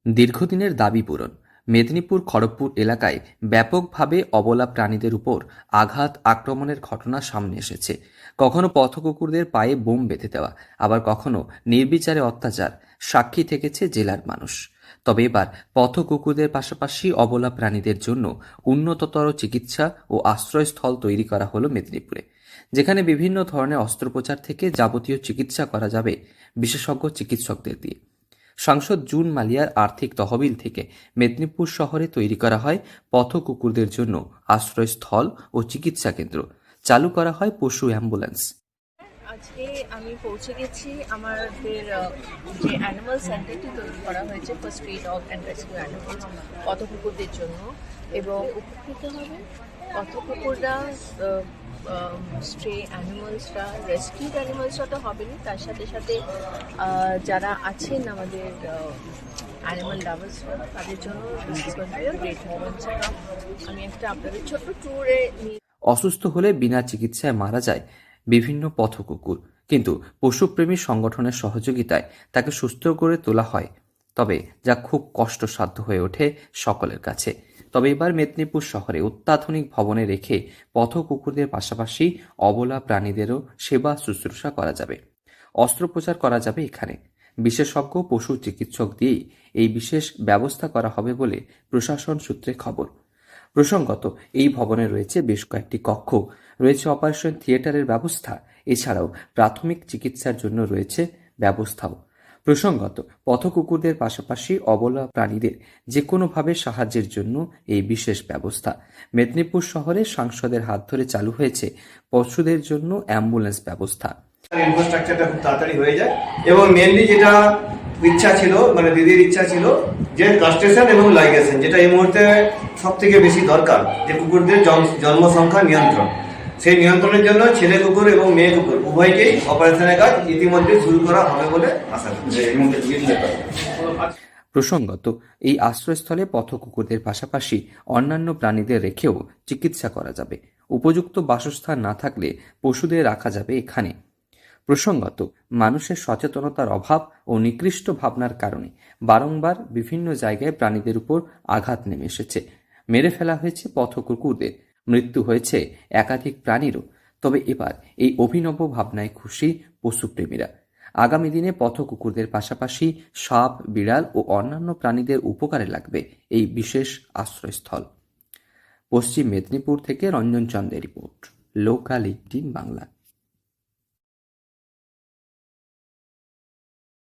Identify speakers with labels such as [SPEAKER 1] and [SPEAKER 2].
[SPEAKER 1] দীর্ঘদিনের দাবি পূরণ। মেদিনীপুর খড়গপুর এলাকায় ব্যাপকভাবে অবলা প্রাণীদের উপর আঘাত আক্রমণের ঘটনা সামনে এসেছে। কখনো পথকুকুরদের পায়ে বোম বেঁধে দেওয়া, আবার কখনো নির্বিচারে অত্যাচার সাক্ষী থেকেছে জেলার মানুষ। তবে এবার পথকুকুরদের পাশাপাশি অবলা প্রাণীদের জন্য উন্নততর চিকিৎসা ও আশ্রয়স্থল তৈরি করা হলো মেদিনীপুরে, যেখানে বিভিন্ন ধরনের অস্ত্রোপচার থেকে যাবতীয় চিকিৎসা করা যাবে বিশেষজ্ঞ চিকিৎসকদের দিয়ে। সাংসদ জুন মালিয়ার আর্থিক তহবিল থেকে মেদিনীপুর শহরে তৈরি করা হয় পথ কুকুরদের জন্য আশ্রয়স্থল ও চিকিৎসা কেন্দ্র। চালু করা হয় পশু অ্যাম্বুলেন্স।
[SPEAKER 2] আজকে আমি পৌঁছে গেছি আমাদের যে অ্যানিমাল সেন্টারটি তৈরি করা হয়েছে for street dog and rescue animals পথ কুকুরদের জন্য, এবং উপকৃত হবে পথ কুকুররা, স্ট্রে অ্যানিমালসরা, রেস্কিউড অ্যানিমালসরা তো হবেনি, তার সাথে সাথে যারা আছেন আমাদের অ্যানিমাল লাভার্সরা, তাদের জন্য গ্রেট মোমেন্টস। আমি একটা আপনাদের ছোট্ট ট্যুরে নিয়ে।
[SPEAKER 1] অসুস্থ হলে বিনা চিকিৎসায় মারা যায় বিভিন্ন পথ কুকুর, কিন্তু পশুপ্রেমী সংগঠনের সহযোগিতায় তাকে সুস্থ করে তোলা হয়, তবে যা খুব কষ্টসাধ্য হয়ে ওঠে সকলের কাছে। তবে এবার মেদিনীপুর শহরে অত্যাধুনিক ভবনে রেখে পথ কুকুরদের পাশাপাশি অবলা প্রাণীদেরও সেবা শুশ্রূষা করা যাবে, অস্ত্রোপচার করা যাবে এখানে। বিশেষজ্ঞ পশু চিকিৎসক দিয়েই এই বিশেষ ব্যবস্থা করা হবে বলে প্রশাসন সূত্রে খবর। প্রসঙ্গত, এই ভবনে রয়েছে বেশ কয়েকটি কক্ষ, রয়েছে অপারেশন থিয়েটারের ব্যবস্থা, এছাড়াও প্রাথমিক চিকিৎসার জন্য রয়েছে ব্যবস্থাও। প্রসঙ্গত, পথকুকুরদের পাশাপাশি অবলা প্রাণীদের যে কোনোভাবে সাহায্যের জন্য এই বিশেষ ব্যবস্থা। মেদিনীপুর শহরে সাংসদের হাত ধরে চালু হয়েছে পশুদের জন্য অ্যাম্বুলেন্স ব্যবস্থা।
[SPEAKER 3] ইনফ্রাস্ট্রাকচারটা খুব তাড়াতাড়ি হয়ে যায়, এবং মেনলি যেটা ইচ্ছা ছিল, মানে দিদির ইচ্ছা ছিল যে কাস্ট্রেশন এবং লাইগেশন, যেটা এই মুহূর্তে সব থেকে বেশি দরকার, যে কুকুরদের জন্মসংখ্যা নিয়ন্ত্রণ। সেই নিয়ন্ত্রণের জন্য ছেলে কুকুর এবং মেয়ে কুকুর উভয়কেই অপারেশনের কাজ ইতিমধ্যে শুরু করা হবে বলে আশা করছি।
[SPEAKER 1] প্রসঙ্গত, এই আশ্রয়স্থলে পথ কুকুরদের পাশাপাশি অন্যান্য প্রাণীদের রেখেও চিকিৎসা করা যাবে। উপযুক্ত বাসস্থান না থাকলে পশুদের রাখা যাবে এখানে। প্রসঙ্গত, মানুষের সচেতনতার অভাব ও নিকৃষ্ট ভাবনার কারণে বারংবার বিভিন্ন জায়গায় প্রাণীদের উপর আঘাত নেমে এসেছে। মেরে ফেলা হয়েছে পথ কুকুরদের, মৃত্যু হয়েছে একাধিক প্রাণীরও। তবে এবার এই অভিনব ভাবনায় খুশি পশুপ্রেমীরা। আগামী দিনে পথ কুকুরদের পাশাপাশি সাপ, বিড়াল ও অন্যান্য প্রাণীদের উপকারে লাগবে এই বিশেষ আশ্রয়স্থল। পশ্চিম মেদিনীপুর থেকে রঞ্জন চন্দ্রের রিপোর্ট, লোকাল 18 বাংলা।